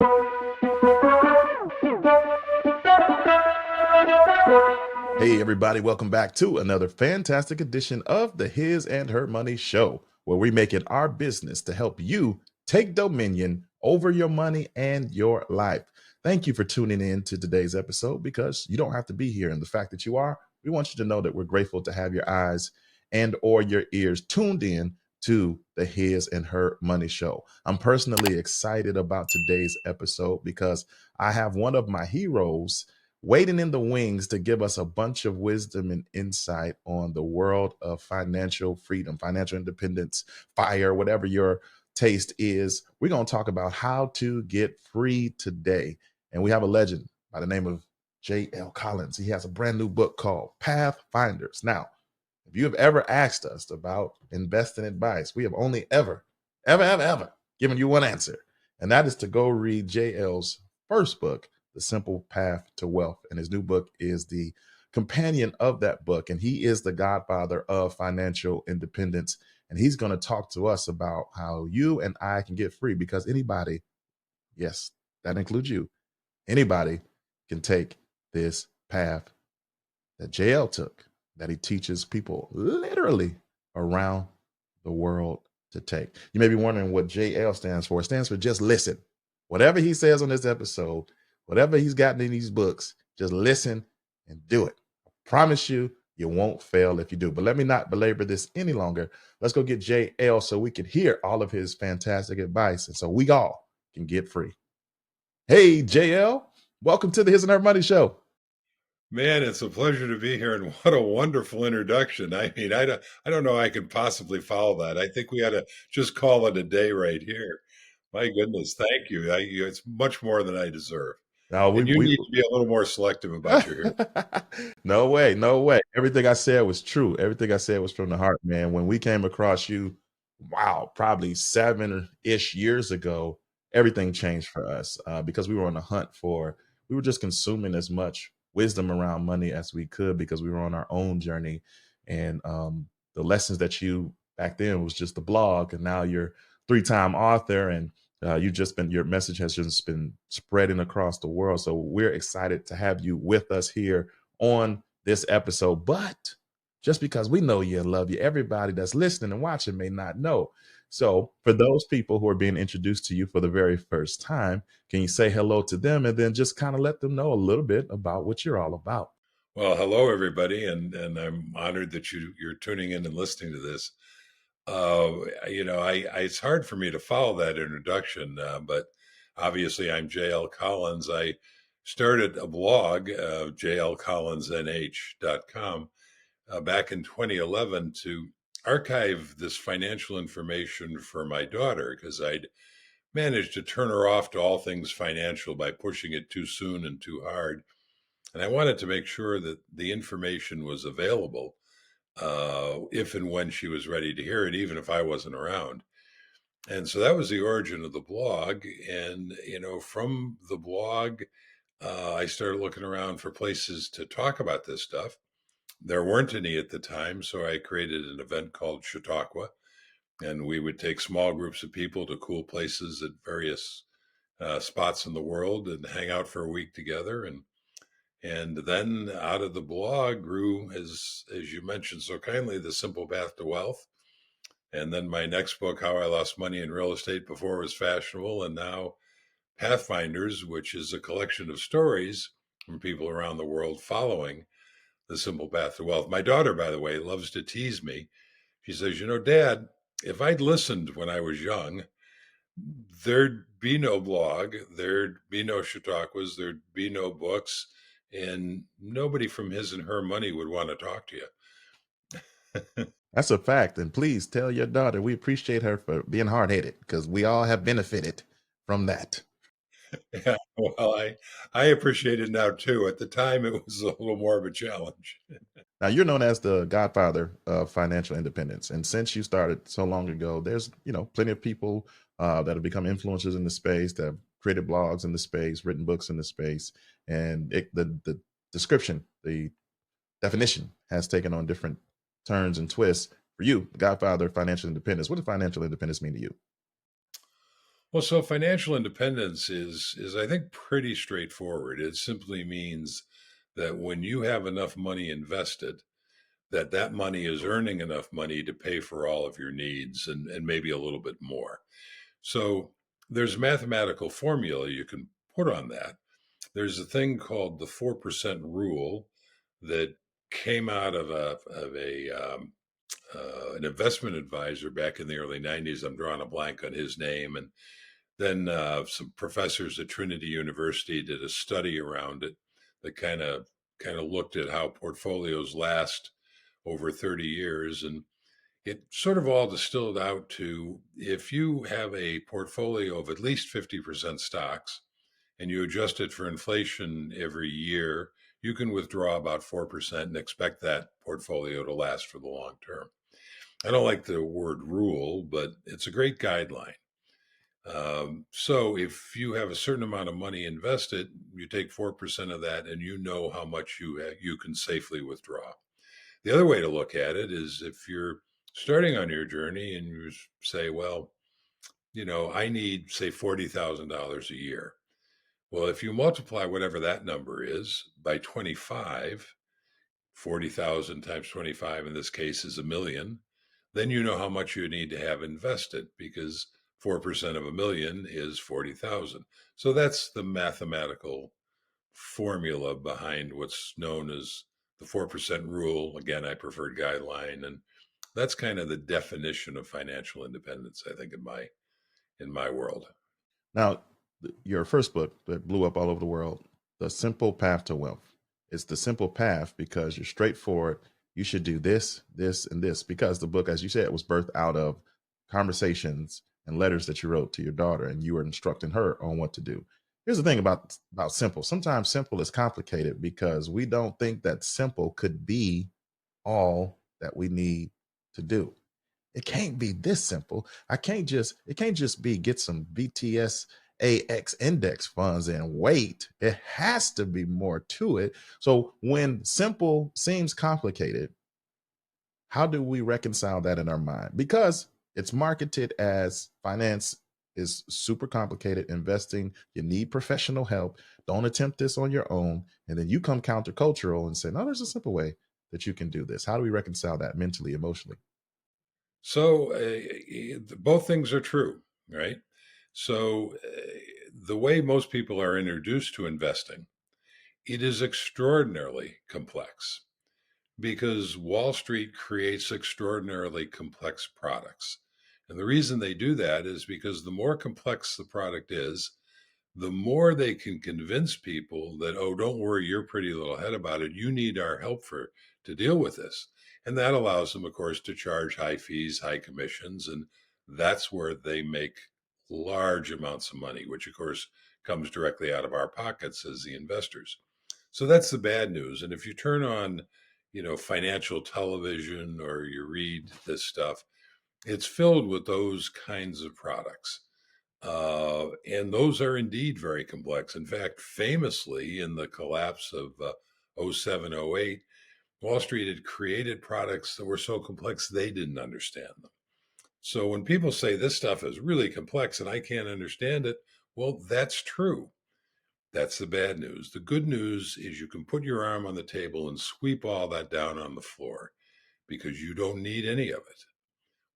Hey, everybody, welcome back to another fantastic edition of the His and Her Money Show, where we make it our business to help you take dominion over your money and your life. Thank you for tuning in to today's episode because you don't have to be here. And the fact that you are, we want you to know that we're grateful to have your eyes and or your ears tuned in to the His and Her Money Show. I'm personally excited about today's episode because I have one of my heroes waiting in the wings to give us a bunch of wisdom and insight on the world of financial freedom, financial independence, fire, whatever your taste is. We're going to talk about how to get free today. And we have a legend by the name of J.L. Collins. He has a brand new book called Pathfinders. Now, if you have ever asked us about investing advice, we have only ever given you one answer, and that is to go read JL's first book, The Simple Path to Wealth. And his new book is the companion of that book. And he is the godfather of financial independence. And he's going to talk to us about how you and I can get free because anybody, yes, that includes you, anybody can take this path that JL took, that he teaches people literally around the world to take. You may be wondering what JL stands for. It stands for just listen. Whatever he says on this episode, whatever he's gotten in these books, just listen and do it. I promise you, you won't fail if you do. But let me not belabor this any longer. Let's go get JL so we can hear all of his fantastic advice and so we all can get free. Hey, JL, welcome to the His and Her Money Show. Man, it's a pleasure to be here, and what a wonderful introduction. I mean, I don't know I can possibly follow that. I think we ought to just call it a day right here. My goodness, thank you. It's much more than I deserve. Now And you need to be a little more selective about your hearing. No way, no way. Everything I said was true. Everything I said was from the heart, man. When we came across you, wow, probably 7-ish years ago, everything changed for us because we were on a hunt for, we were just consuming as much wisdom around money as we could because we were on our own journey. And the lessons that you back then was just the blog, and now you're 3-time author, and your message has just been spreading across the world. So we're excited to have you with us here on this episode. But just because we know you and love you, everybody that's listening and watching may not know. So for those people who are being introduced to you for the very first time, can you say hello to them and then just kind of let them know a little bit about what you're all about? Well, hello everybody, and I'm honored that you're tuning in and listening to this. It's hard for me to follow that introduction, but obviously I'm JL Collins. I started a blog, jlcollinsnh.com, back in 2011 to archive this financial information for my daughter because I'd managed to turn her off to all things financial by pushing it too soon and too hard. And I wanted to make sure that the information was available if and when she was ready to hear it, even if I wasn't around. And so that was the origin of the blog. And, from the blog, I started looking around for places to talk about this stuff. There weren't any at the time, so I created an event called Chautauqua, and we would take small groups of people to cool places at various spots in the world and hang out for a week together. And then out of the blog grew, as you mentioned so kindly, The Simple Path to Wealth. And then my next book, How I Lost Money in Real Estate Before It Was Fashionable, and now Pathfinders, which is a collection of stories from people around the world following The Simple Path to Wealth. My daughter, by the way, loves to tease me. She says, Dad, if I'd listened when I was young, there'd be no blog, there'd be no Chautauquas, there'd be no books, and nobody from His and Her Money would want to talk to you. That's a fact. And please tell your daughter we appreciate her for being hard headed because we all have benefited from that. Yeah, well, I appreciate it now too. At the time, it was a little more of a challenge. Now you're known as the godfather of financial independence, and since you started so long ago, there's plenty of people that have become influencers in the space, that have created blogs in the space, written books in the space, and the description, the definition has taken on different turns and twists. For you, the godfather of financial independence, what does financial independence mean to you? Well, so financial independence is I think pretty straightforward. It simply means that when you have enough money invested, that money is earning enough money to pay for all of your needs and maybe a little bit more. So there's a mathematical formula you can put on that. There's a thing called the 4% rule that came out of an investment advisor back in the early 90s. I'm drawing a blank on his name. And then some professors at Trinity University did a study around it that kind of looked at how portfolios last over 30 years. And it sort of all distilled out to, if you have a portfolio of at least 50% stocks and you adjust it for inflation every year, you can withdraw about 4% and expect that portfolio to last for the long term. I don't like the word rule, but it's a great guideline. So if you have a certain amount of money invested, you take 4% of that and you know how much you can safely withdraw. The other way to look at it is, if you're starting on your journey and you say, well, I need, say, $40,000 a year. Well, if you multiply whatever that number is by 25, 40,000 times 25 in this case is a million, then you know how much you need to have invested, because 4% of a million is 40,000. So that's the mathematical formula behind what's known as the 4% rule. Again, I preferred guideline, and that's kind of the definition of financial independence, I think, in my world. Now, your first book that blew up all over the world, The Simple Path to Wealth. It's the simple path because you're straightforward. You should do this, this, and this. Because the book, as you said, was birthed out of conversations and letters that you wrote to your daughter, and you were instructing her on what to do. Here's the thing about simple. Sometimes simple is complicated because we don't think that simple could be all that we need to do. It can't be this simple. It can't just be get some VTSAX index funds and wait. It has to be more to it. So when simple seems complicated, how do we reconcile that in our mind? Because it's marketed as finance is super complicated. Investing, you need professional help. Don't attempt this on your own. And then you come countercultural and say, no, there's a simple way that you can do this. How do we reconcile that mentally, emotionally? So both things are true, right? So the way most people are introduced to investing, it is extraordinarily complex, because Wall Street creates extraordinarily complex products. And the reason they do that is because the more complex the product is, the more they can convince people that, oh, don't worry your pretty little head about it. You need our help to deal with this. And that allows them, of course, to charge high fees, high commissions. And that's where they make large amounts of money, which, of course, comes directly out of our pockets as the investors. So that's the bad news. And if you turn on, financial television, or you read this stuff, it's filled with those kinds of products. And those are indeed very complex. In fact, famously, in the collapse of 07, 08, Wall Street had created products that were so complex they didn't understand them. So when people say this stuff is really complex and I can't understand it, well, that's true. That's the bad news. The good news is you can put your arm on the table and sweep all that down on the floor, because you don't need any of it.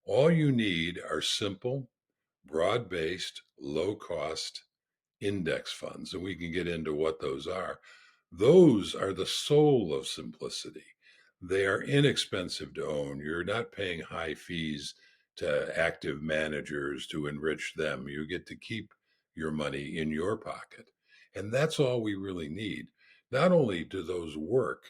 All you need are simple, broad based, low cost index funds. And we can get into what those are. Those are the soul of simplicity. They are inexpensive to own. You're not paying high fees to active managers to enrich them. You get to keep your money in your pocket. And that's all we really need. Not only do those work,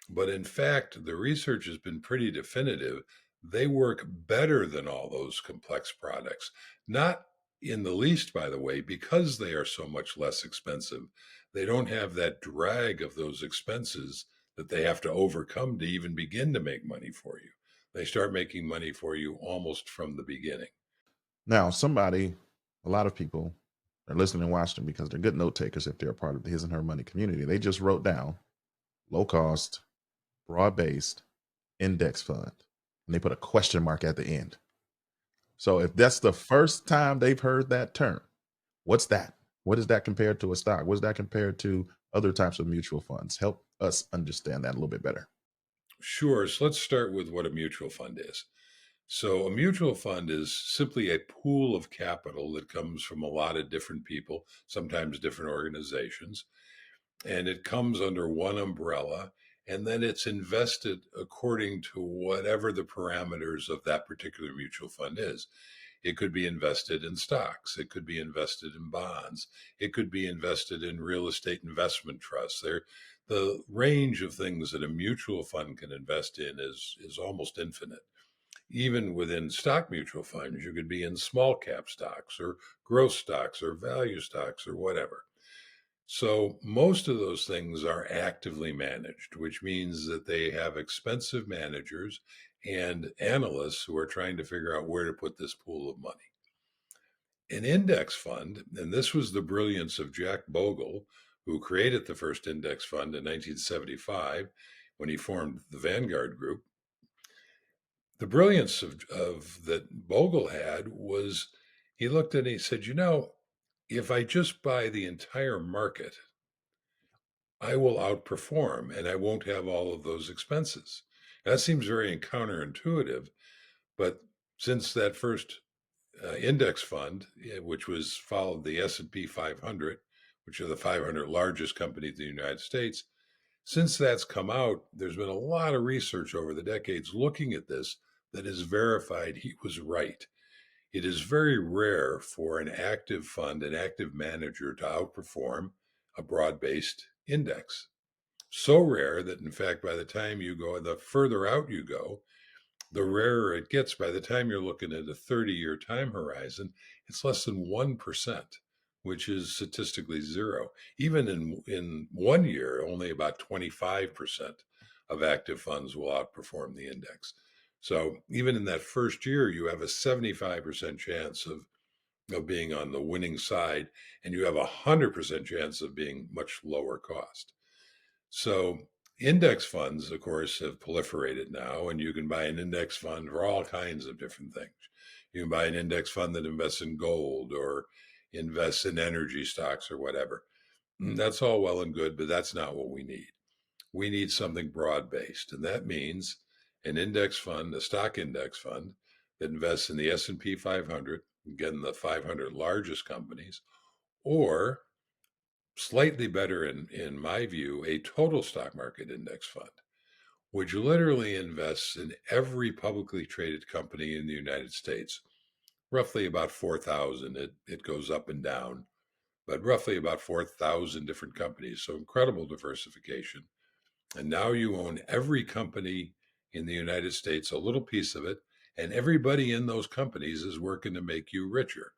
but in fact, the research has been pretty definitive. They work better than all those complex products. Not in the least, by the way, because they are so much less expensive. They don't have that drag of those expenses that they have to overcome to even begin to make money for you. They start making money for you almost from the beginning. Now, a lot of people are listening and watching because they're good note takers if they're a part of the His and Her Money community. They just wrote down low cost, broad based index fund, and they put a question mark at the end. So if that's the first time they've heard that term, what's that? What is that compared to a stock? What is that compared to other types of mutual funds? Help us understand that a little bit better. Sure. So let's start with what a mutual fund is. So, a mutual fund is simply a pool of capital that comes from a lot of different people, sometimes different organizations, and it comes under one umbrella. And then it's invested according to whatever the parameters of that particular mutual fund is. It could be invested in stocks. It could be invested in bonds. It could be invested in real estate investment trusts. The range of things that a mutual fund can invest in is almost infinite. Even within stock mutual funds, you could be in small cap stocks or growth stocks or value stocks or whatever. So most of those things are actively managed, which means that they have expensive managers and analysts who are trying to figure out where to put this pool of money. An index fund, and this was the brilliance of Jack Bogle, who created the first index fund in 1975 when he formed the Vanguard Group. The brilliance of that Bogle had was he looked at it and he said, if I just buy the entire market, I will outperform and I won't have all of those expenses. That seems very counterintuitive, but since that first index fund, which was followed the S&P 500, which are the 500 largest companies in the United States, since that's come out, there's been a lot of research over the decades looking at this that has verified he was right. It is very rare for an active fund, an active manager to outperform a broad based index. So rare that, in fact, by the time you go, the further out you go, the rarer it gets. By the time you're looking at a 30-year time horizon, it's less than 1%, which is statistically zero. Even in 1 year, only about 25% of active funds will outperform the index. So even in that first year, you have a 75% chance of being on the winning side, and you have a 100% chance of being much lower cost. So index funds, of course, have proliferated now, and you can buy an index fund for all kinds of different things. You can buy an index fund that invests in gold or invests in energy stocks or whatever. That's all well and good, but that's not what we need. We need something broad based, and that means an index fund, a stock index fund that invests in the S&P 500, again the 500 largest companies, or slightly better in my view, a total stock market index fund, which literally invests in every publicly traded company in the United States, roughly about 4,000. It goes up and down, but roughly about 4,000 different companies. So incredible diversification. And now you own every company in the United States, a little piece of it, and everybody in those companies is working to make you richer.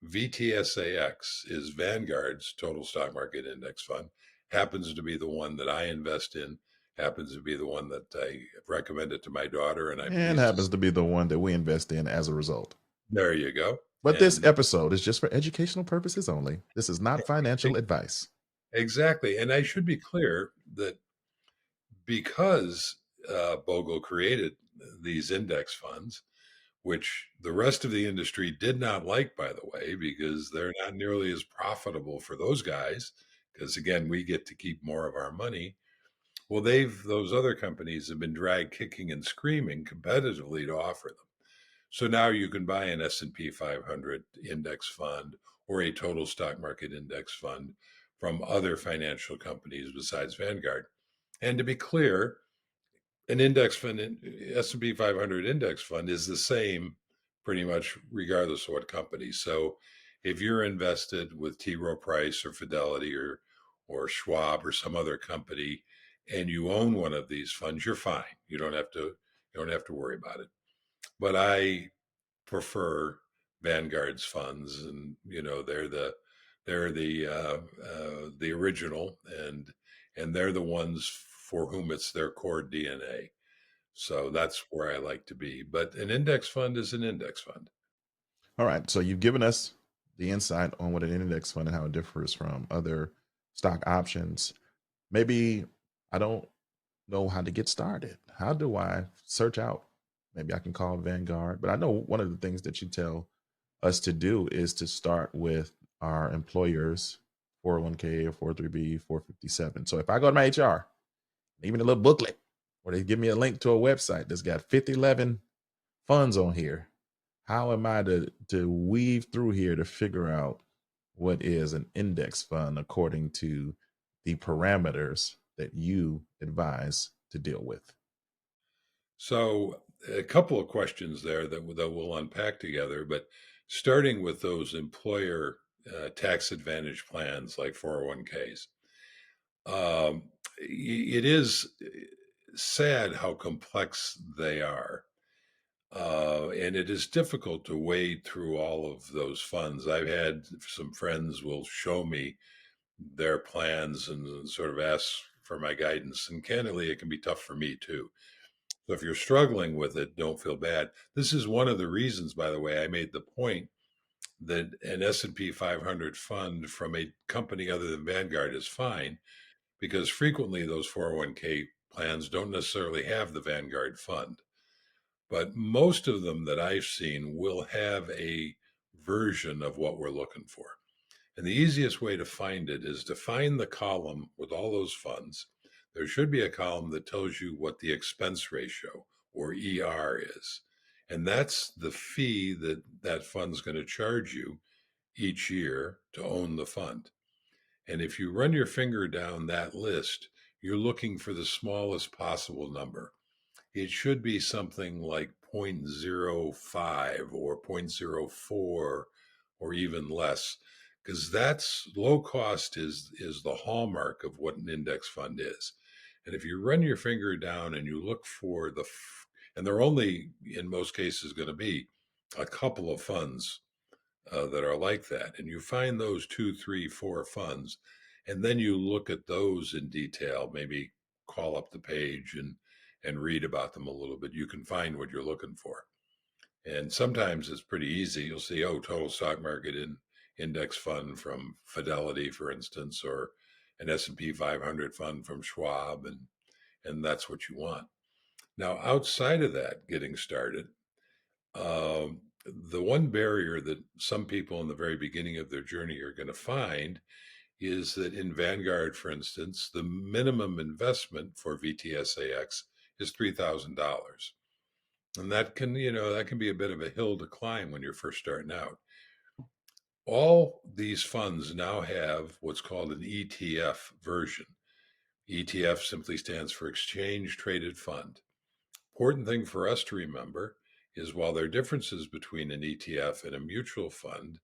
VTSAX is Vanguard's total stock market index fund, happens to be the one that I invest in, happens to be the one that I recommended to my daughter, and I'm And pleased to happens say, to be the one that we invest in as a result. there you go. But this And episode is just for educational purposes only. This is not e- financial advice. exactly. And I should be clear that because Bogle created these index funds, which the rest of the industry did not like, by the way, because they're not nearly as profitable for those guys. Because again, we get to keep more of our money. Well, those other companies have been dragged kicking and screaming competitively to offer them. So now you can buy an S&P 500 index fund or a total stock market index fund from other financial companies besides Vanguard. And to be clear, an index fund, S&P 500 index fund is the same pretty much regardless of what company. So if you're invested with T. Rowe Price or Fidelity or Schwab or some other company and you own one of these funds, you're fine. You don't have to worry about it. But I prefer Vanguard's funds, and they're the original, and they're the ones for whom it's their core DNA. So that's where I like to be. But an index fund is an index fund. All right. So you've given us the insight on what an index fund and how it differs from other stock options. Maybe I don't know how to get started. How do I search out Maybe I can call Vanguard. But I know one of the things that you tell us to do is to start with our employers 401k or 403b 457. So if I go to my HR, even a little booklet where they give me a link to a website that's got 5011 funds on here, how am I to weave through here to figure out what is an index fund according to the parameters that you advise to deal with? So, a couple of questions there that we'll unpack together, but starting with those employer tax advantage plans like 401ks. It is sad how complex they are. And it is difficult to wade through all of those funds. I've had some friends will show me their plans and sort of ask for my guidance. And candidly, it can be tough for me too. So if you're struggling with it, don't feel bad. This is one of the reasons, by the way, I made the point that an S&P 500 fund from a company other than Vanguard is fine, because frequently those 401k plans don't necessarily have the Vanguard fund. But most of them that I've seen will have a version of what we're looking for. And the easiest way to find it is to find the column with all those funds. There should be a column that tells you what the expense ratio or ER is. And that's the fee that that fund's going to charge you each year to own the fund. And if you run your finger down that list, you're looking for the smallest possible number. It should be something like zero point zero 0.05 or zero point zero 0.04 or even less, because that's low cost is the hallmark of what an index fund is. And if you run your finger down and you look for and they're only in most cases going to be a couple of funds that are like that, and you find those two, three, four funds, and then you look at those in detail, maybe call up the page and read about them a little bit, you can find what you're looking for. And sometimes it's pretty easy. You'll see, oh, total stock market index fund from Fidelity, for instance, or an S&P 500 fund from Schwab, and that's what you want. Now, outside of that, getting started, the one barrier that some people in the very beginning of their journey are going to find is that in Vanguard, for instance, the minimum investment for VTSAX is $3,000. And that can, that can be a bit of a hill to climb when you're first starting out. All these funds now have what's called an ETF version. ETF simply stands for Exchange Traded Fund. Important thing for us to remember is while there are differences between an ETF and a mutual fund,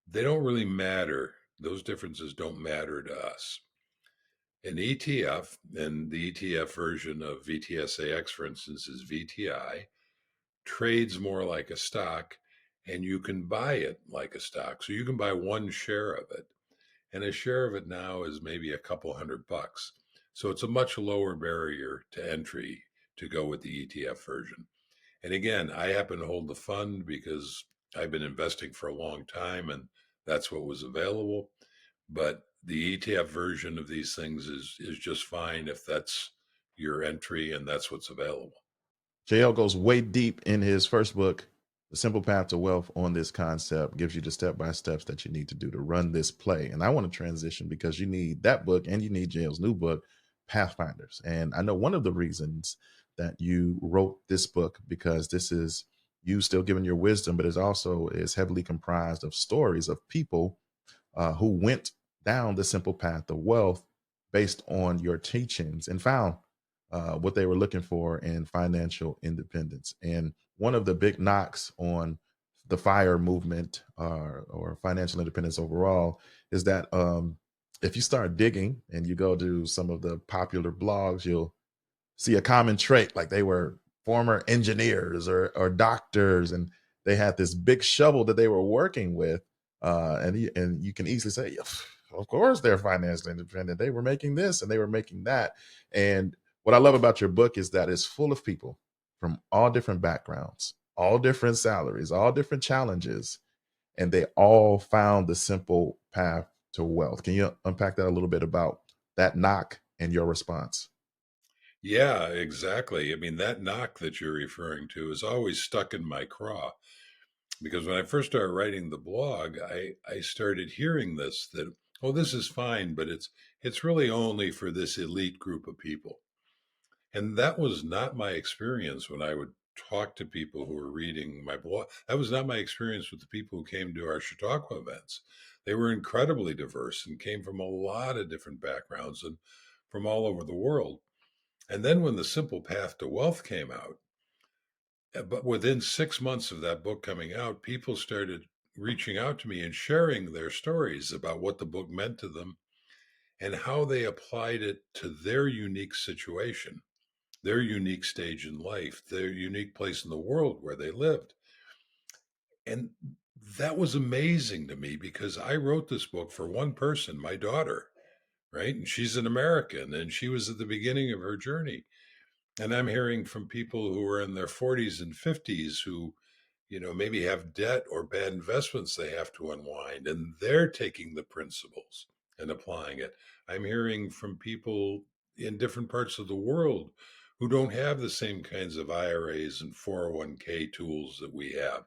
they don't really matter. Those differences don't matter to us. An ETF, and the ETF version of VTSAX, for instance, is VTI, trades more like a stock, and you can buy it like a stock. So you can buy one share of it. And a share of it now is maybe a couple $100. So it's a much lower barrier to entry to go with the ETF version. And again, I happen to hold the fund because I've been investing for a long time and that's what was available. But the ETF version of these things is just fine if that's your entry and that's what's available. JL goes way deep in his first book, The Simple Path to Wealth, on this concept, gives you the step by steps that you need to do to run this play. And I want to transition because you need that book and you need JL's new book, Pathfinders. And I know one of the reasons that you wrote this book, because this is you still giving your wisdom, but it also is heavily comprised of stories of people who went down the simple path of wealth based on your teachings and found what they were looking for in financial independence. And one of the big knocks on the FIRE movement or financial independence overall is that if you start digging and you go to some of the popular blogs, you'll see a common trait, like they were former engineers or doctors, and they had this big shovel that they were working with. And you can easily say, yeah, of course they're financially independent. They were making this and they were making that. And what I love about your book is that it's full of people from all different backgrounds, all different salaries, all different challenges, and they all found the simple path to wealth. Can you unpack that a little bit about that knock and your response? Yeah, exactly. I mean, that knock that you're referring to is always stuck in my craw because when I first started writing the blog, I started hearing this that, oh, this is fine, but it's really only for this elite group of people. And that was not my experience when I would talk to people who were reading my blog. That was not my experience with the people who came to our Chautauqua events. They were incredibly diverse and came from a lot of different backgrounds and from all over the world. And then when The Simple Path to Wealth came out, but within 6 months of that book coming out, people started reaching out to me and sharing their stories about what the book meant to them and how they applied it to their unique situation, their unique stage in life, their unique place in the world where they lived. And that was amazing to me because I wrote this book for one person, my daughter, right? And she's an American and she was at the beginning of her journey. And I'm hearing from people who are in their 40s and 50s who, maybe have debt or bad investments they have to unwind, and they're taking the principles and applying it. I'm hearing from people in different parts of the world who don't have the same kinds of IRAs and 401k tools that we have,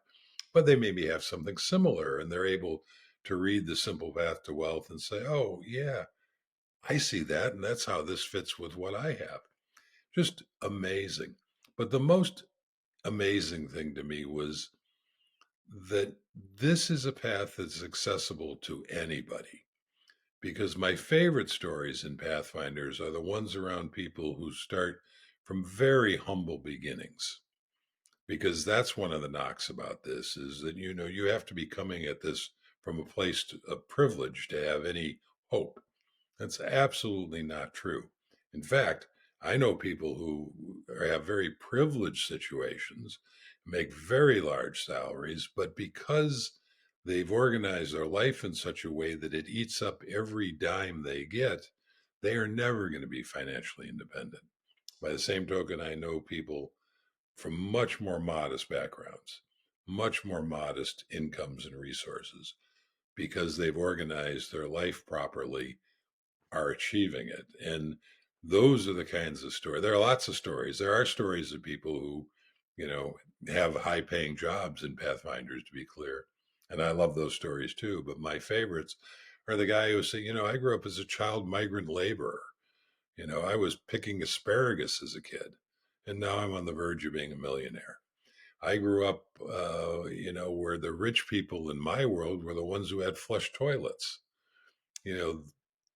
but they maybe have something similar and they're able to read The Simple Path to Wealth and say, oh, yeah, I see that. And that's how this fits with what I have. Just amazing. But the most amazing thing to me was that this is a path that's accessible to anybody. Because my favorite stories in Pathfinders are the ones around people who start from very humble beginnings. Because that's one of the knocks about this is that, you have to be coming at this from a place of privilege to have any hope. That's absolutely not true. In fact, I know people who have very privileged situations, make very large salaries, but because they've organized their life in such a way that it eats up every dime they get, they are never going to be financially independent. By the same token, I know people from much more modest backgrounds, much more modest incomes and resources, because they've organized their life properly, are achieving it. And those are the kinds of stories. There are lots of stories. There are stories of people who, you know, have high paying jobs in Pathfinders, to be clear. And I love those stories too. But my favorites are the guy who said, I grew up as a child migrant laborer. I was picking asparagus as a kid, and now I'm on the verge of being a millionaire. I grew up, where the rich people in my world were the ones who had flush toilets. you know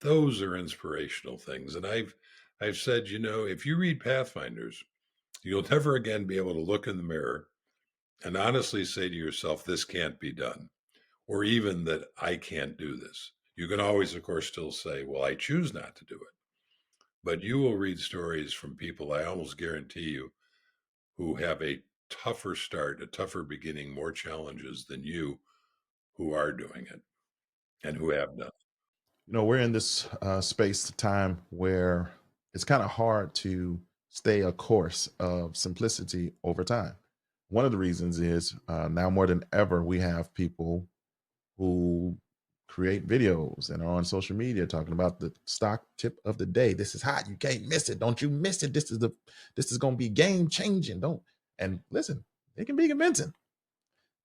those are inspirational things, and I've said, if you read Pathfinders, you'll never again be able to look in the mirror and honestly say to yourself, this can't be done, or even that I can't do this. You can always, of course, still say, well, I choose not to do it, but you will read stories from people, I almost guarantee you, who have a tougher start, a tougher beginning, more challenges than you, who are doing it and who have done. We're in this space time where it's kind of hard to stay a course of simplicity over time. One of the reasons is now more than ever, we have people who create videos and are on social media talking about the stock tip of the day. This is hot. You can't miss it. Don't you miss it. This is going to be game changing. Don't. And listen, it can be convincing.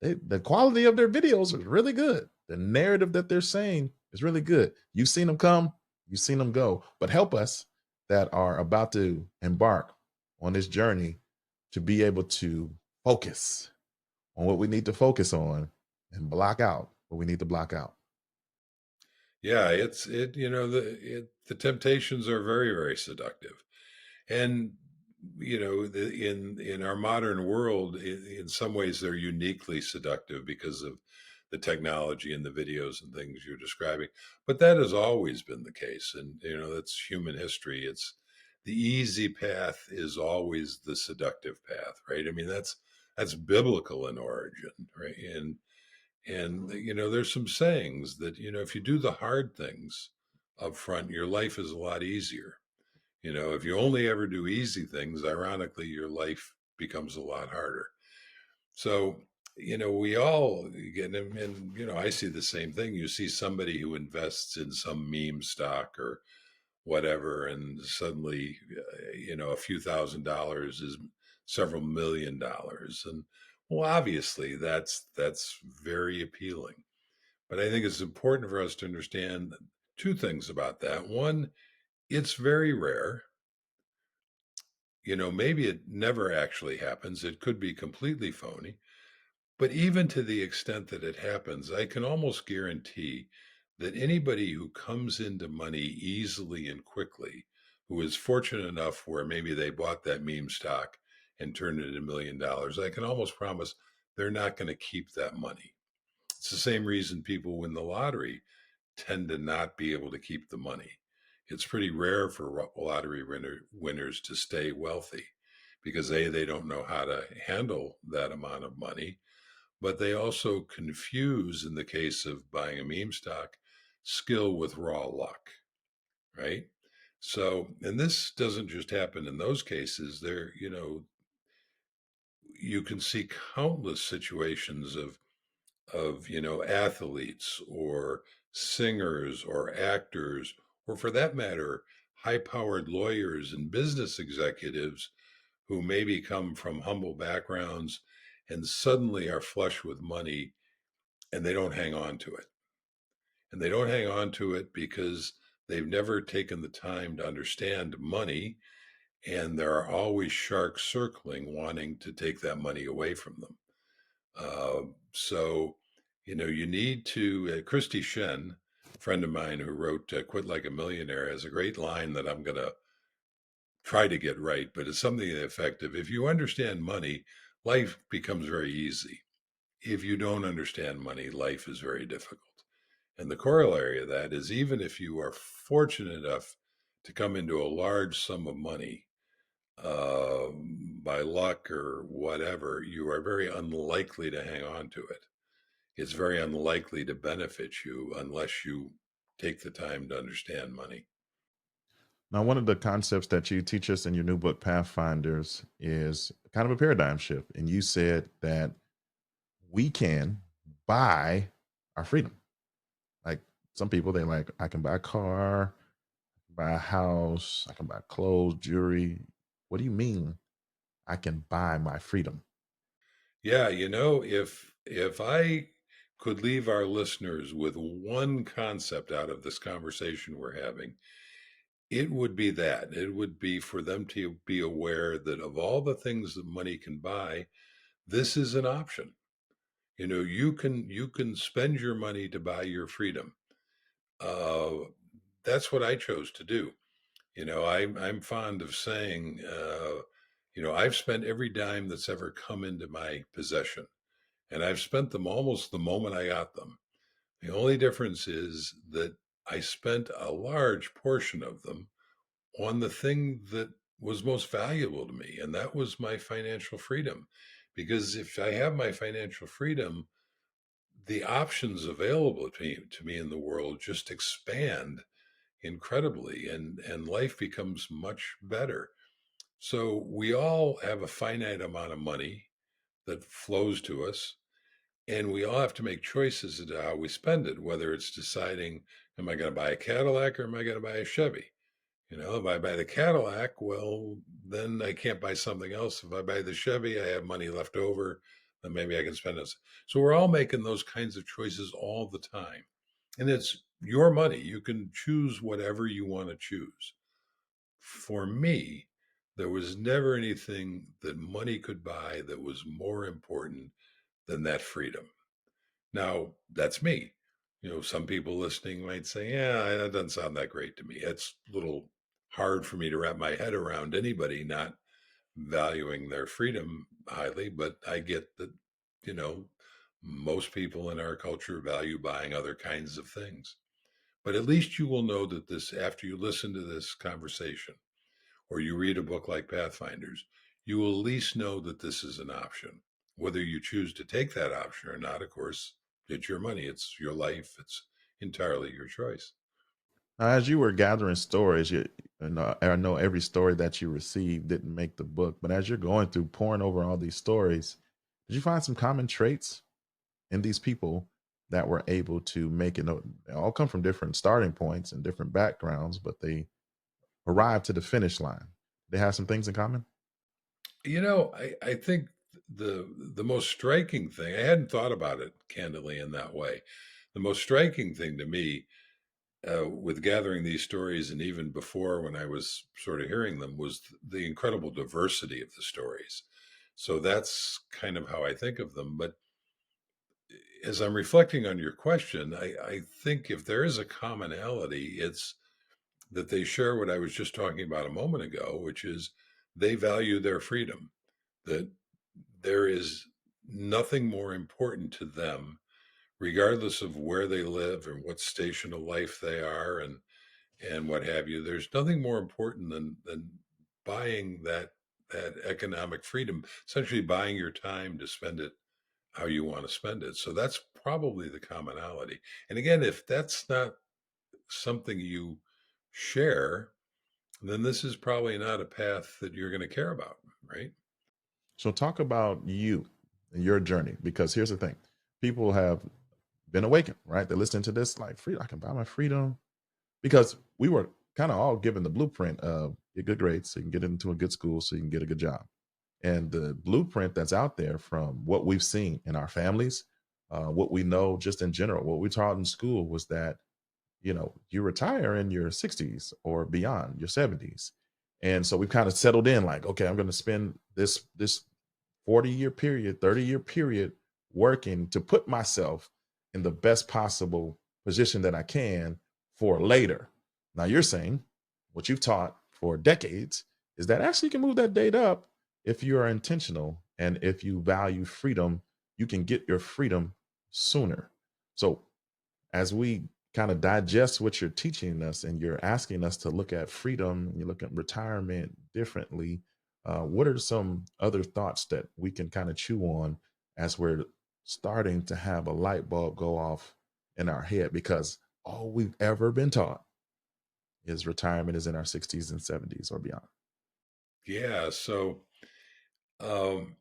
The quality of their videos is really good. The narrative that they're saying is really good. You've seen them come, you've seen them go. But help us that are about to embark on this journey to be able to focus on what we need to focus on and block out what we need to block out. Yeah, the temptations are very, very seductive. And in our modern world, in some ways they're uniquely seductive because of the technology and the videos and things you're describing. But that has always been the case, and that's human history. It's the easy path is always the seductive path, right? I mean, that's biblical in origin, right? And there's some sayings that, if you do the hard things up front, your life is a lot easier. If you only ever do easy things, ironically, your life becomes a lot harder. So, we all get, and I see the same thing. You see somebody who invests in some meme stock or whatever, and suddenly, a few $1,000s is several $1 million, and well, obviously that's very appealing. But I think it's important for us to understand two things about that. One, it's very rare. Maybe it never actually happens. It could be completely phony. But even to the extent that it happens, I can almost guarantee that anybody who comes into money easily and quickly, who is fortunate enough where maybe they bought that meme stock and turned it into $1 million, I can almost promise they're not going to keep that money. It's the same reason people win the lottery tend to not be able to keep the money. It's pretty rare for lottery winners to stay wealthy because they don't know how to handle that amount of money, but they also confuse, in the case of buying a meme stock, skill with raw luck, right? So, and this doesn't just happen in those cases. You can see countless situations of athletes or singers or actors, or for that matter, high-powered lawyers and business executives who maybe come from humble backgrounds and suddenly are flush with money, and they don't hang on to it. And they don't hang on to it because they've never taken the time to understand money, and there are always sharks circling wanting to take that money away from them. So, you need to, Christy Shen, a friend of mine who wrote Quit Like a Millionaire, has a great line that I'm going to try to get right, but it's something effective. If you understand money, life becomes very easy. If you don't understand money, life is very difficult. And the corollary of that is, even if you are fortunate enough to come into a large sum of money uh, by luck or whatever, you are very unlikely to hang on to it. It's very unlikely to benefit you unless you take the time to understand money. Now, one of the concepts that you teach us in your new book, Pathfinders, is kind of a paradigm shift. And you said that we can buy our freedom. Like some people, they like, I can buy a car, buy a house, I can buy clothes, jewelry. What do you mean I can buy my freedom? Yeah, if I could leave our listeners with one concept out of this conversation we're having, it would be that. It would be for them to be aware that of all the things that money can buy, this is an option. You can spend your money to buy your freedom. Uh, that's what I chose to do. I'm fond of saying, I've spent every dime that's ever come into my possession, and I've spent them almost the moment I got them. The only difference is that I spent a large portion of them on the thing that was most valuable to me, and that was my financial freedom. Because if I have my financial freedom, the options available to me in the world just expand incredibly, and life becomes much better. So we all have a finite amount of money that flows to us, and we all have to make choices as to how we spend it, whether it's deciding, am I going to buy a Cadillac or am I going to buy a Chevy? If I buy the Cadillac, well, then I can't buy something else. If I buy the Chevy, I have money left over, then maybe I can spend it. So we're all making those kinds of choices all the time. And it's your money. You can choose whatever you want to choose. For me, there was never anything that money could buy that was more important than that freedom. Now, that's me. Some people listening might say, yeah, that doesn't sound that great to me. It's a little hard for me to wrap my head around anybody not valuing their freedom highly, but I get that, you know, most people in our culture value buying other kinds of things. But at least you will know that this, after you listen to this conversation or you read a book like Pathfinders, you will at least know that this is an option. Whether you choose to take that option or not, of course, it's your money, it's your life, it's entirely your choice. Now, as you were gathering stories, I know every story that you received didn't make the book, but as you're going through pouring over all these stories, did you find some common traits in these people that were able to make it? They all come from different starting points and different backgrounds, but they arrive to the finish line? They have some things in common? I think the most striking thing, I hadn't thought about it candidly in that way. The most striking thing to me, with gathering these stories, and even before when I was sort of hearing them, was the incredible diversity of the stories. So that's kind of how I think of them. But as I'm reflecting on your question, I think if there is a commonality, it's that they share what I was just talking about a moment ago, which is they value their freedom, that there is nothing more important to them, regardless of where they live or what station of life they are, and what have you. There's nothing more important than buying that economic freedom, essentially buying your time to spend it how you want to spend it. So that's probably the commonality. And again, if that's not something you share, then this is probably not a path that you're going to care about, right? So talk about you and your journey, because here's the thing. People have been awakened, right? They're listening to this like, free, I can buy my freedom, because we were kind of all given the blueprint of get good grades so you can get into a good school so you can get a good job. And the blueprint that's out there from what we've seen in our families, what we know just in general, what we taught in school was that, you retire in your 60s or beyond, your 70s. And so we've kind of settled in like, okay, I'm going to spend this 40-year period, 30-year period working to put myself in the best possible position that I can for later. Now you're saying what you've taught for decades is that actually you can move that date up if you are intentional and if you value freedom, you can get your freedom sooner. So as we kind of digest what you're teaching us and you're asking us to look at freedom and you look at retirement differently, what are some other thoughts that we can kind of chew on as we're starting to have a light bulb go off in our head? Because all we've ever been taught is retirement is in our 60s and 70s or beyond. Yeah. So, um,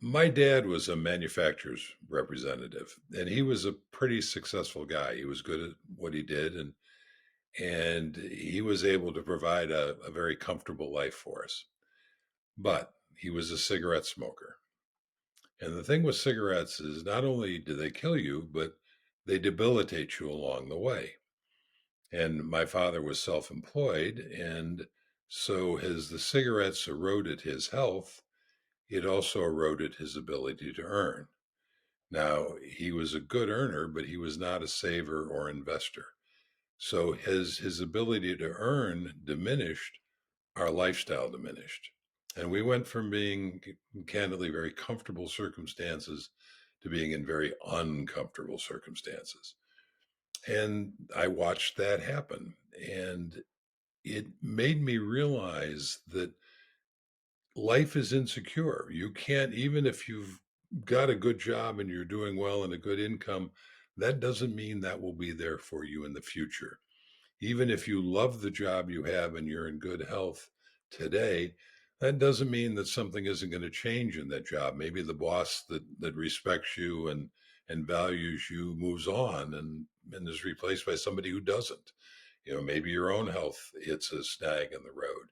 my dad was a manufacturer's representative, and he was a pretty successful guy. He was good at what he did, and he was able to provide a very comfortable life for us. But he was a cigarette smoker. And the thing with cigarettes is not only do they kill you, but they debilitate you along the way. And my father was self employed. And so, as the cigarettes eroded his health, it also eroded his ability to earn. Now, he was a good earner, but he was not a saver or investor. So, his ability to earn diminished, our lifestyle diminished. And we went from being candidly very comfortable circumstances to being in very uncomfortable circumstances. And I watched that happen. And it made me realize that life is insecure. You can't, even if you've got a good job and you're doing well and a good income, that doesn't mean that will be there for you in the future. Even if you love the job you have and you're in good health today, that doesn't mean that something isn't going to change in that job. Maybe the boss that respects you and values you moves on and is replaced by somebody who doesn't. Maybe your own health hits a snag in the road.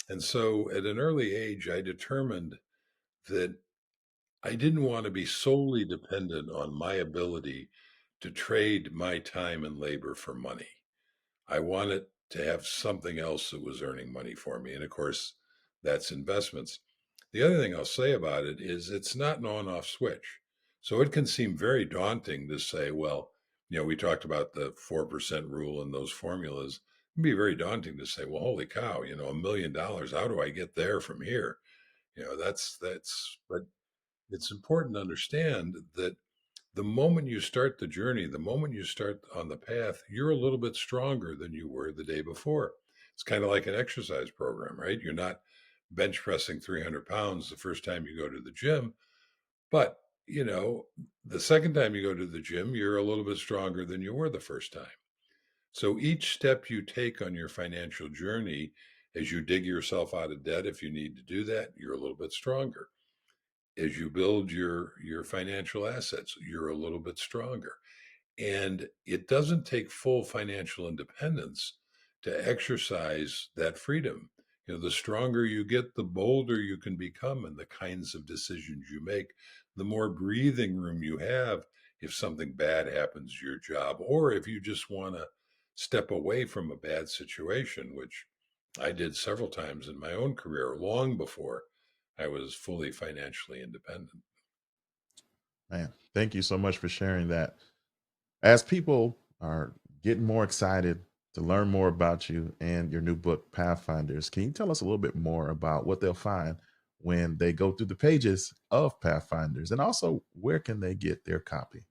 And so at an early age, I determined that I didn't want to be solely dependent on my ability to trade my time and labor for money. I wanted to have something else that was earning money for me. And of course, that's investments. The other thing I'll say about it is it's not an on off switch. So it can seem very daunting to say, well, we talked about the 4% rule and those formulas. It'd be very daunting to say, well, holy cow, $1 million, how do I get there from here? But it's important to understand that the moment you start the journey, the moment you start on the path, you're a little bit stronger than you were the day before. It's kind of like an exercise program, right? You're not bench pressing 300 pounds the first time you go to the gym, but the second time you go to the gym, you're a little bit stronger than you were the first time. So each step you take on your financial journey, as you dig yourself out of debt, if you need to do that, you're a little bit stronger. As you build your financial assets, you're a little bit stronger. And it doesn't take full financial independence to exercise that freedom. The stronger you get, the bolder you can become in the kinds of decisions you make, the more breathing room you have if something bad happens to your job, or if you just want to step away from a bad situation, which I did several times in my own career, long before I was fully financially independent. Man, thank you so much for sharing that. As people are getting more excited to learn more about you and your new book, Pathfinders, can you tell us a little bit more about what they'll find when they go through the pages of Pathfinders, and also where can they get their copy?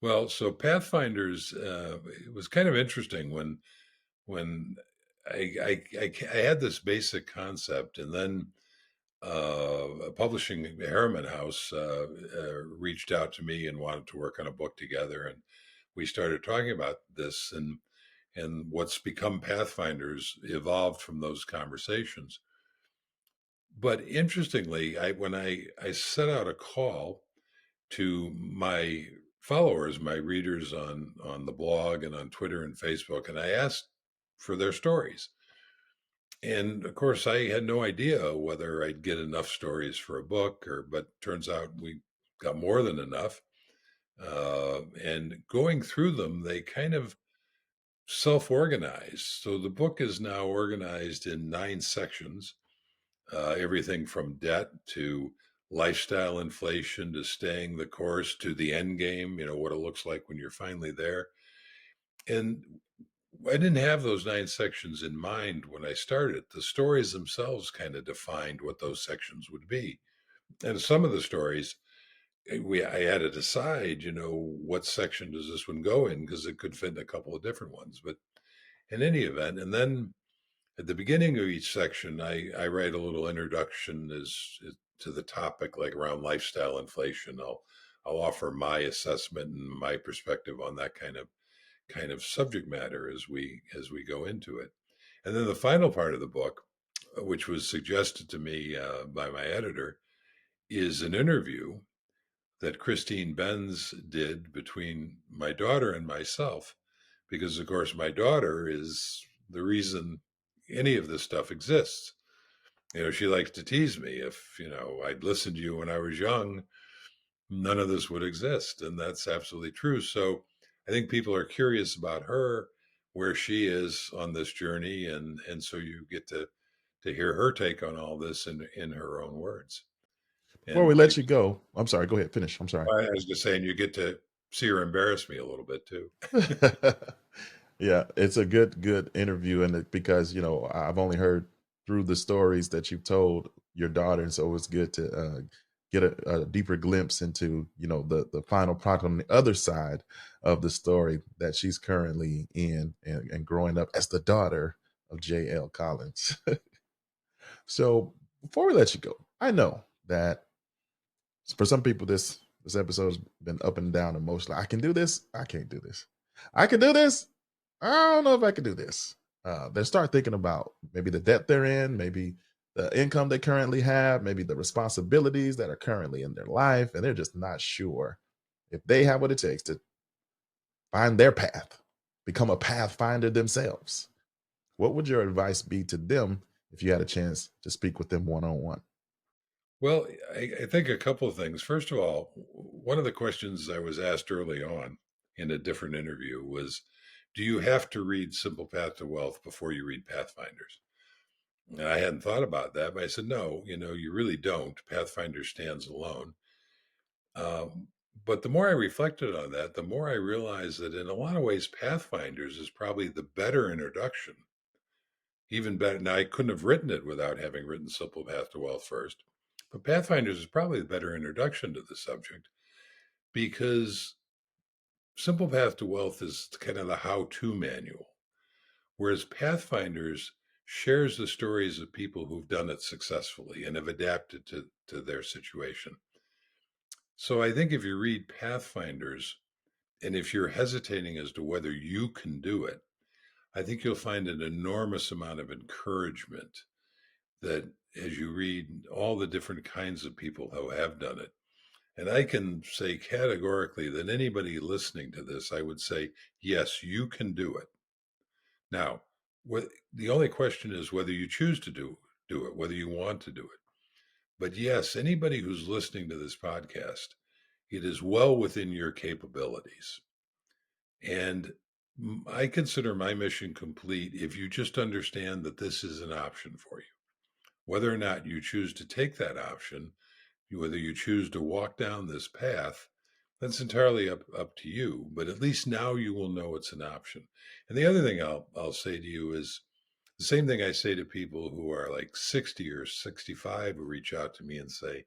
Well, so Pathfinders, it was kind of interesting when I had this basic concept, and then a publishing Harriman House reached out to me and wanted to work on a book together, and we started talking about this, and what's become Pathfinders evolved from those conversations. But interestingly, when I set out a call to my followers, my readers on the blog and on Twitter and Facebook, and I asked for their stories. And of course, I had no idea whether I'd get enough stories for a book, but turns out we got more than enough. And going through them, they kind of self-organized. So the book is now organized in 9 sections, everything from debt to lifestyle inflation to staying the course to the end game, what it looks like when you're finally there. And I didn't have those 9 sections in mind when I started. The stories themselves kind of defined what those sections would be. And some of the stories, I had to decide, what section does this one go in, because it could fit in a couple of different ones. But in any event, and then at the beginning of each section, I write a little introduction as to the topic, like around lifestyle inflation. I'll offer my assessment and my perspective on that kind of subject matter as we go into it. And then the final part of the book, which was suggested to me by my editor, is an interview that Christine Benz did between my daughter and myself, because of course my daughter is the reason any of this stuff exists. She likes to tease me. If I'd listened to you when I was young, none of this would exist. And that's absolutely true. So I think people are curious about her, where she is on this journey. And so you get to hear her take on all this in her own words. Before we And let you go, I'm sorry, go ahead, finish. I'm sorry. I was just saying, you get to see her embarrass me a little bit too. Yeah, it's a good interview, and because I've only heard through the stories that you've told your daughter, and so it's good to get a deeper glimpse into the final product on the other side of the story that she's currently in, and growing up as the daughter of J.L. Collins. So before we let you go, I know that for some people this episode's been up and down emotionally. I can do this. I can't do this. I can do this. I don't know if I can do this. They start thinking about maybe the debt they're in, maybe the income they currently have, maybe the responsibilities that are currently in their life, and they're just not sure if they have what it takes to find their path, become a pathfinder themselves. What would your advice be to them if you had a chance to speak with them one on one? Well, I think a couple of things. First of all, one of the questions I was asked early on in a different interview was, do you have to read Simple Path to Wealth before you read Pathfinders? And I hadn't thought about that, but I said, no, you really don't. Pathfinder stands alone. Um, but the more I reflected on that, the more I realized that in a lot of ways, Pathfinders is probably the better introduction, even better. Now, I couldn't have written it without having written Simple Path to Wealth first, but Pathfinders is probably the better introduction to the subject, because Simple Path to Wealth is kind of the how-to manual, whereas Pathfinders shares the stories of people who've done it successfully and have adapted to their situation. So I think if you read Pathfinders, and if you're hesitating as to whether you can do it, I think you'll find an enormous amount of encouragement that as you read all the different kinds of people who have done it. And I can say categorically that anybody listening to this, I would say, yes, you can do it. Now, the only question is whether you choose to do it, whether you want to do it. But yes, anybody who's listening to this podcast, it is well within your capabilities. And I consider my mission complete if you just understand that this is an option for you. Whether or not you choose to take that option, whether you choose to walk down this path, that's entirely up to you. But at least now you will know it's an option. And the other thing I'll say to you is the same thing I say to people who are like 60 or 65 who reach out to me and say,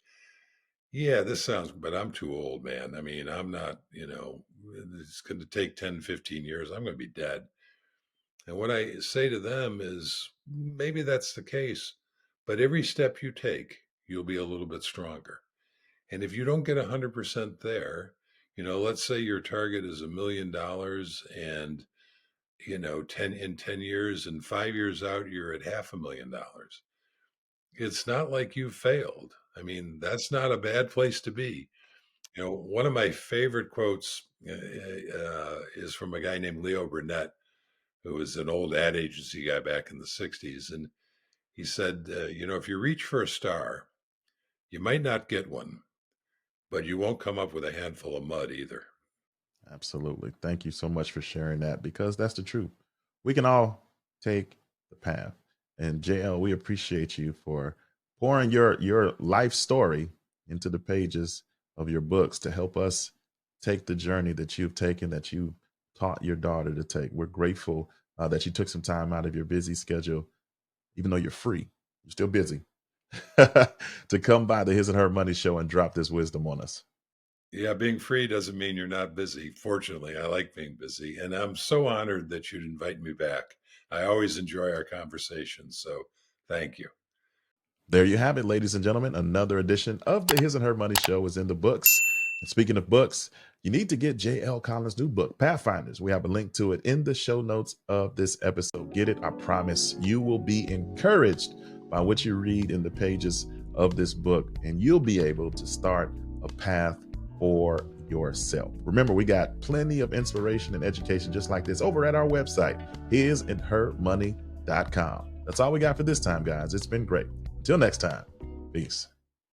yeah, this sounds, but I'm too old, man. I mean, I'm not, it's going to take 10, 15 years. I'm going to be dead. And what I say to them is maybe that's the case, but every step you take, you'll be a little bit stronger. And if you don't get 100% there, let's say your target is $1 million and, 10 years and 5 years out, you're at $500,000. It's not like you've failed. I mean, that's not a bad place to be. One of my favorite quotes is from a guy named Leo Burnett, who was an old ad agency guy back in the 60s. And he said, if you reach for a star, you might not get one, but you won't come up with a handful of mud either. Absolutely. Thank you so much for sharing that, because that's the truth. We can all take the path. And JL, we appreciate you for pouring your life story into the pages of your books to help us take the journey that you've taken, that you taught your daughter to take. We're grateful that you took some time out of your busy schedule, even though you're free, you're still busy, to come by the His and Her Money Show and drop this wisdom on us. Yeah, being free doesn't mean you're not busy. Fortunately, I like being busy, and I'm so honored that you'd invite me back. I always enjoy our conversations, so thank you. There you have it, ladies and gentlemen. Another edition of the His and Her Money Show is in the books. And speaking of books, you need to get J.L. Collins' new book, Pathfinders. We have a link to it in the show notes of this episode. Get it. I promise you will be encouraged by what you read in the pages of this book, and you'll be able to start a path for yourself. Remember, we got plenty of inspiration and education just like this over at our website, hisandhermoney.com. That's all we got for this time, guys. It's been great. Until next time, peace.